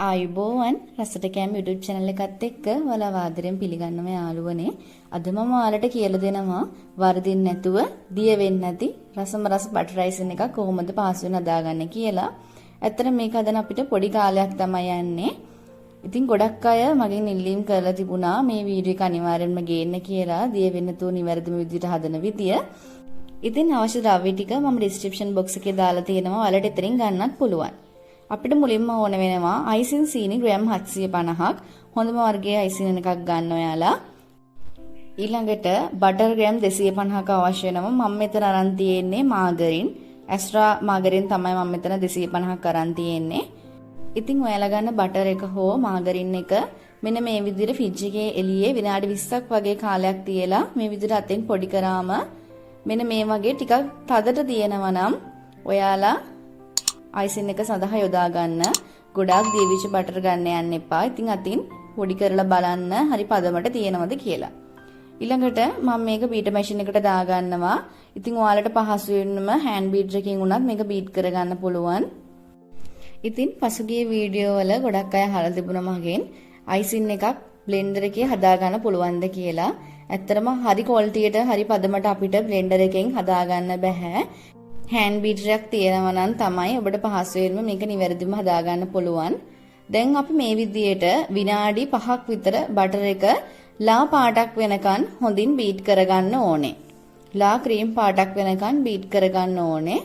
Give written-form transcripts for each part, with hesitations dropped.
ආයුබෝවන් රසට කෑම YouTube channel එකත් එක්ක ඔයාලා ආදරෙන් පිළිගන්නවා යාළුවනේ. අද මම ඔයාලට කියලා දෙනවා වරදින් නැතුව දිය වෙන්නේ නැති රසම රස බටර් රයිසින් එකක් කොහොමද පහසුවෙන් හදාගන්නේ කියලා. ඇත්තට මේක හදන අපිට පොඩි කාලයක් තමයි යන්නේ. ඉතින් ගොඩක් අය මගෙන් ඉල්ලීම් කරලා තිබුණා මේ වීඩියෝ එක අනිවාර්යෙන්ම ගේන්න කියලා දිය වෙන්නේ නැතුව නිවැරදිම විදිහට හදන විදිය. ඉතින් අවශ්‍ය ද්‍රව්‍ය ටික මම description box එකේ දාලා තියෙනවා. ඔයාලට එතනින් ගන්නත් පුළුවන්. අපිට මුලින්ම ඕන වෙනවා අයිසින් සීනි ග්‍රෑම් 750ක්. හොඳම වර්ගයේ අයිසින් එකක් ගන්න ඔයාලා. ඊළඟට බටර් ග්‍රෑම් 250ක අවශ්‍ය වෙනවා. මම මෙතන අරන් තියෙන්නේ මාගරින්. එක්ස්ට්‍රා මාගරින් තමයි මම මෙතන 250ක් අරන් තියෙන්නේ. ඉතින් ඔයාලා ගන්න බටර් එක හෝ මාගරින් එක මෙන්න මේ විදිහට ෆ්‍රිජ් එකේ එළියේ විනාඩි 20ක් වගේ කාලයක් තියලා මේ විදිහට අතෙන් පොඩි කරාම මෙන්න මේ වගේ ටිකක් තදට තියෙනවා නම් ඔයාලා අයිසින් එක සඳහා යොදා ගන්න. ගොඩාක් දීවිච්ච බටර් ගන්න යන්න එපා. ඉතින් අතින් පොඩි කරලා බලන්න හරි පදමට තියෙනවද කියලා. ඊළඟට මම මේක බීටර් මැෂින් එකට දා ගන්නවා. ඉතින් ඔයාලට පහසු වෙන්නම හෑන්ඩ් බීටර් එකකින් උනත් මේක බීට් කරගන්න පුළුවන්. ඉතින් පසුගිය වීඩියෝ වල ගොඩක් අය අහලා තිබුණා මගෙන් අයිසින් එකක් බ්ලෙන්ඩර් එකේ හදා ගන්න පුළුවන්ද කියලා. ඇත්තටම හරි ක්වොලිටියට හරි පදමට අපිට බ්ලෙන්ඩර් එකෙන් හදා ගන්න බෑ. හෑන්ඩ් බීටර් එකක් තියෙනවා නම් තමයි ඔබට පහසුවෙන්ම මේක නිවැරදිවම හදා ගන්න පුළුවන්. දැන් අපි මේ විදියට විනාඩි 5ක් විතර බටර් එක ලා පාටක් වෙනකන් හොඳින් බීට් කරගන්න ඕනේ. ලා ක්‍රීම් පාටක් වෙනකන් බීට් කරගන්න ඕනේ.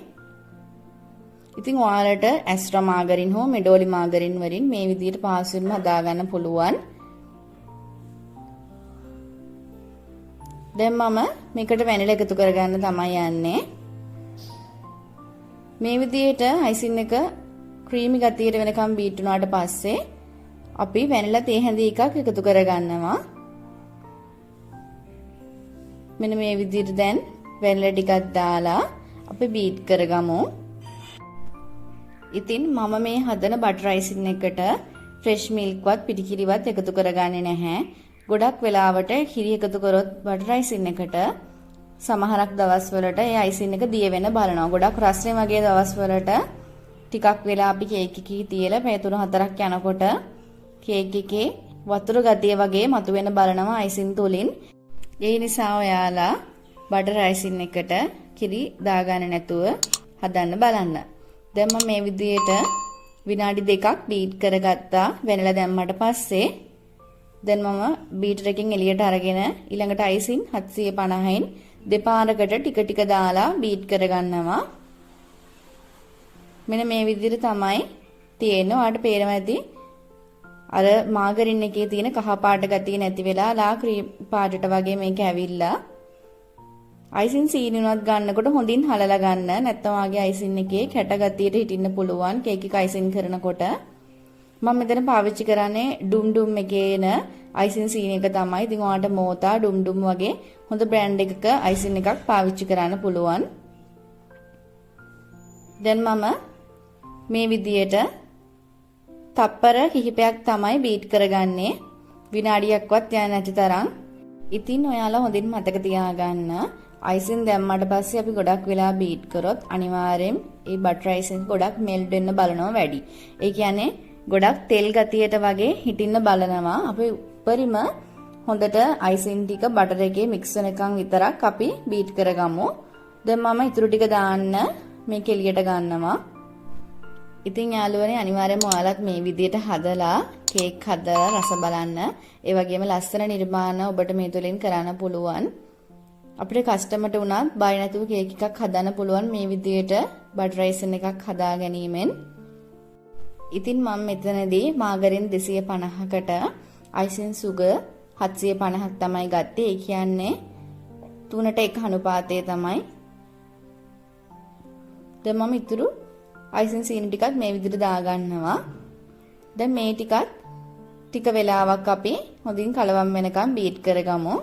ඉතින් ඔයාලට එක්ස්ට්‍රා මාගරින් හෝ මෙඩෝලි මාගරින් වලින් මේ විදියට පහසුවෙන්ම හදා ගන්න පුළුවන්. දැන් මම මේකට වැනිලා එකතු කරගන්න තමයි යන්නේ. මේ විදිහට අයිසින් එක ක්‍රීමි ගතියට වෙනකම් බීට් වුණාට පස්සේ අපි වැනිලා තේ හැඳි එකක් එකතු කරගන්නවා. මෙන්න මේ විදිහට දැන් වැනිලා ටිකක් දාලා අපි බීට් කරගමු. ඉතින් මම මේ හදන බටර් අයිසින් එකට ෆ්‍රෙෂ් මිල්ක්වත් පිටිකිරිවත් එකතු කරගන්නේ නැහැ. ගොඩක් වෙලාවට කිරි එකතු කරොත් බටර් අයිසින් එකට සමහරක් දවස් වලට ඒ අයිසින් එක දිය වෙන බලනවා. ගොඩක් රස්නේ වගේ දවස් වලට ටිකක් වෙලා අපි කේක් එකේ තියලා පැය 3-4ක් යනකොට කේක් එකේ වතුර ගතිය වගේ මතුවෙන බලනවා අයිසින් තුලින්. ඒ නිසා ඔයාලා බටර් අයිසින් එකට කිරි දාගන්න නැතුව හදන්න බලන්න. දැන් මම මේ විදිහට විනාඩි 2ක් බීට් කරගත්තා. වෙනලා දැම්මට පස්සේ දැන් මම බීටර් එකෙන් එළියට අරගෙන ඊළඟට අයිසින් 750න් දෙපාරකට ටික ටික දාලා බීට් කරගන්නවා. මෙන්න මේ විදිහට තමයි තියෙන්නේ. ඔයාලට පේනවා ඇති අර මාගරින් එකේ තියෙන කහ පාට ගතිය නැති වෙලා ලා ක්‍රීම් පාටට වගේ මේක ඇවිල්ලා අයිසින් සීනි උනත් ගන්නකොට හොඳින් හලලා ගන්න. නැත්නම් වාගේ අයිසින් එකේ කැට ගතියට හිටින්න පුළුවන් කේක් එක අයිසින් කරනකොට. මම මෙතන පාවිච්චි කරන්නේ ඩුම් ඩුම් එකේ එන අයිසින් සීනි එක තමයි. ඉතින් ඔයාලට මෝතා ඩුම් ඩුම් වගේ හොඳ බ්‍රෑන්ඩ් එකක අයිසින් එකක් පාවිච්චි කරන්න පුළුවන්. දැන් මම මේ විදියට තප්පර කිහිපයක් තමයි බීට් කරගන්නේ. විනාඩියක්වත් යන්නේ නැති තරම්. ඉතින් ඔයාලා හොඳින් මතක තියාගන්න අයිසින් දැම්මට පස්සේ අපි ගොඩක් වෙලා බීට් කරොත් අනිවාර්යෙන් ඒ බටර් අයිසින් ගොඩක් මෙල්ට් වෙන්න බලනවා වැඩි. ඒ කියන්නේ ගොඩක් තෙල් ගතියට වගේ හිටින්න බලනවා. අපි උඩරිම හොඳට අයිසින් ටික බටර් එකේ මික්ස් වෙනකන් විතරක් අපි බීට් කරගමු. දැන් මම ඊටු ටික දාන්න මේක එළියට ගන්නවා. ඉතින් යාළුවනේ අනිවාර්යයෙන්ම ඔයාලත් මේ විදිහට හදලා කේක් හදලා රස බලන්න. ඒ වගේම ලස්සන නිර්මාණ ඔබට මේ තුලින් කරන්න පුළුවන්. අපිට කස්ටමර්ට උනත් බය නැතුව කේක් එකක් හදන්න පුළුවන් මේ විදිහට බටර් අයිසින් එකක් හදා ගැනීමෙන්. ඉතින් මම මෙතනදී මාගරින් 250කට අයිසින් සුගර් 750ක් තමයි ගත්තේ. ඒ කියන්නේ 3ට 1 අනුපාතය තමයි. දැන් මම ඊටු අයිසින් සීනි ටිකත් මේ විදිහට දා ගන්නවා. දැන් මේ ටිකත් ටික වෙලාවක් අපි හොඳින් කලවම් වෙනකම් බීට් කරගමු.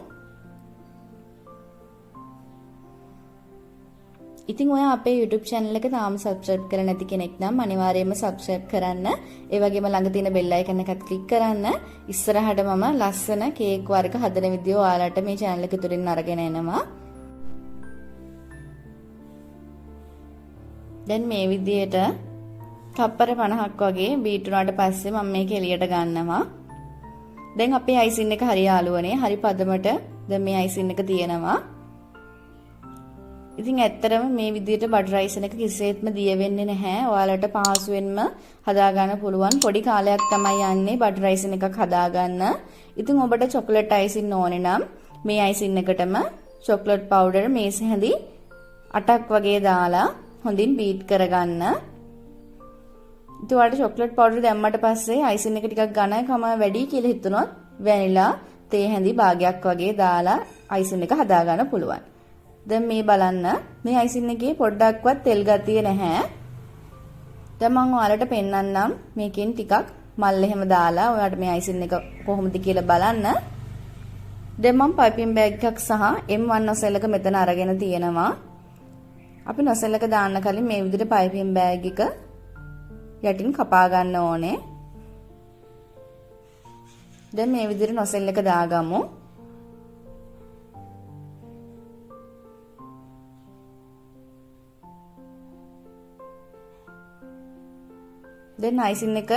ඉතින් ඔයා අපේ YouTube channel එක තාම subscribe කරලා නැති කෙනෙක් නම් අනිවාර්යයෙන්ම subscribe කරන්න. ඒ වගේම ළඟ තියෙන bell icon එකත් click කරන්න. ඉස්සරහට මම ලස්සන කේක් වර්ග හදන වීඩියෝ ඔයාලට මේ channel එක තුලින් අරගෙන එනවා. දැන් මේ විදිහට තප්පර 50ක් වගේ බීට් වුණාට පස්සේ මම මේක එළියට ගන්නවා. දැන් අපේ අයිසින් එක හරි යාළුවනේ. හරි පදමට දැන් මේ අයිසින් එක තියෙනවා. ඉතින් ඇත්තටම මේ විදිහට බටර් අයිසින් එක කිසිසේත්ම දිය වෙන්නේ නැහැ. ඔයාලට පහසුවෙන්ම හදාගන්න පුළුවන්. පොඩි කාලයක් තමයි යන්නේ බටර් අයිසින් එකක් හදාගන්න. ඉතින් ඔබට චොකලට් අයිසින් ඕනේ නම් මේ අයිසින් එකටම චොකලට් පවුඩර් මේසෙ හැඳි 8ක් වගේ දාලා හොඳින් බීට් කරගන්න. ඉතින් ඔයාලට චොකලට් පවුඩර් දැම්මට පස්සේ අයිසින් එක ටිකක් ඝනකම වැඩි කියලා හිතුනොත් වැනිලා තේ හැඳි භාගයක් වගේ දාලා අයිසින් එක හදාගන්න පුළුවන්. දැන් මේ බලන්න මේ අයිසින් එකේ පොඩ්ඩක්වත් තෙල් ගතිය නැහැ. දැන් මම ඔයාලට පෙන්නන්නම් මේකෙන් ටිකක් මල් එහෙම දාලා ඔයාලට මේ අයිසින් එක කොහොමද කියලා බලන්න. දැන් මම පයිපින් බෑග් එකක් සහ M1 නොසෙල් එක මෙතන අරගෙන තියෙනවා. අපි නොසෙල් එක දාන්න කලින් මේ විදිහට පයිපින් බෑග් එක යටින් කපා ගන්න ඕනේ. දැන් මේ විදිහට නොසෙල් එක දාගමු. දැන් අයිසින් එක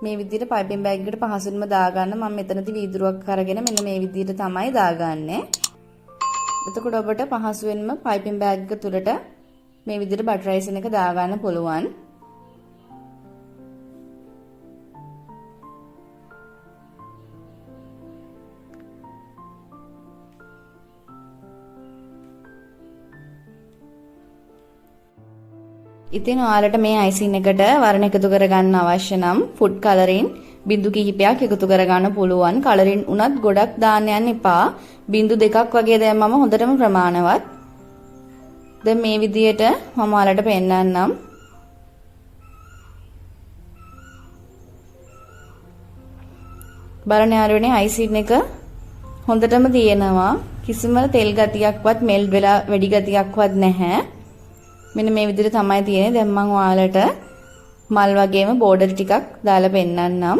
මේ විදිහට පයිපින් බෑග් එකට පහසුවෙන්ම දාගන්න. මම මෙතනදී වීදුරුවක් අරගෙන මෙන්න මේ විදිහට තමයි දාගන්නේ. එතකොට ඔබට පහසුවෙන්ම පයිපින් බෑග් එක තුලට මේ විදිහට බටර් අයිසින් එක දාගන්න පුළුවන්. ඉතින් ඔයාලට මේ අයිසින් එකට වර්ණ එකතු කරගන්න අවශ්‍ය නම් ෆුඩ් කලරින් බිඳු කිහිපයක් එකතු කරගන්න පුළුවන්. කලරින් උනත් ගොඩක් දාන්න යන්න එපා. බිඳු දෙකක් වගේ දැම්මම හොඳටම ප්‍රමාණවත්. දැන් මේ විදියට මම ඔයාලට පෙන්නන්නම්. බලන්න යාළුවනේ අයිසින් එක හොඳටම තියෙනවා. කිසිම තෙල් ගතියක්වත් මෙල්ට් වෙලා වැඩි ගතියක්වත් නැහැ. මෙන්න මේ විදිහට තමයි තියෙන්නේ. දැන් මම ඔයාලට මල් වගේම බෝඩර් ටිකක් දාලා පෙන්නන්නම්.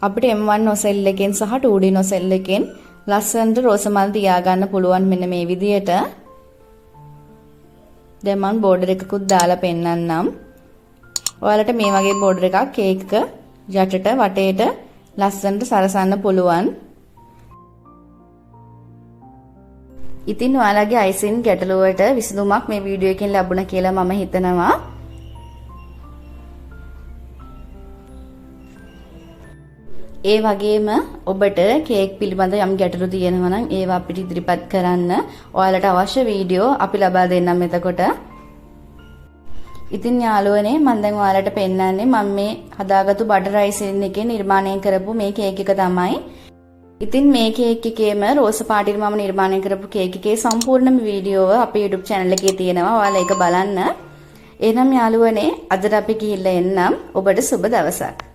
අපිට M1 නොසෙල් එකෙන් සහ 2D නොසෙල් එකෙන් ලස්සනට රෝස මල් තියාගන්න පුළුවන් මෙන්න මේ විදිහට. දැන් මම බෝඩර් එකකුත් දාලා පෙන්නන්නම්. ඔයාලට මේ වගේ බෝඩර් එකක් කේක් එක යටට වටේට ලස්සනට සරසන්න පුළුවන්. ඉතින් ඔයාලගේ අයිසින් ගැටලුවට විසඳුමක් මේ වීඩියෝ එකෙන් ලැබුණා කියලා මම හිතනවා. ඒ වගේම ඔබට කේක් පිළිබඳ යම් ගැටලු තියෙනවා නම් ඒවා අපිට ඉදිරිපත් කරන්න. ඔයාලට අවශ්‍ය වීඩියෝ අපි ලබා දෙන්නම් එතකොට. ඉතින් යාළුවනේ මම දැන් ඔයාලට පෙන්නන්නේ මම මේ හදාගත්තු බටර් අයිසින් එකේ නිර්මාණය කරපු මේ කේක් එක තමයි. ඉතින් මේ කේක් එකේම රෝස පාටින් මම නිර්මාණය කරපු කේක් එකේ සම්පූර්ණම වීඩියෝව අපේ YouTube channel එකේ තියෙනවා. ඔයාලා ඒක බලන්න. එහෙනම් යාළුවනේ අදට අපි ගිහිල්ලා එන්නම්. ඔබට සුබ දවසක්.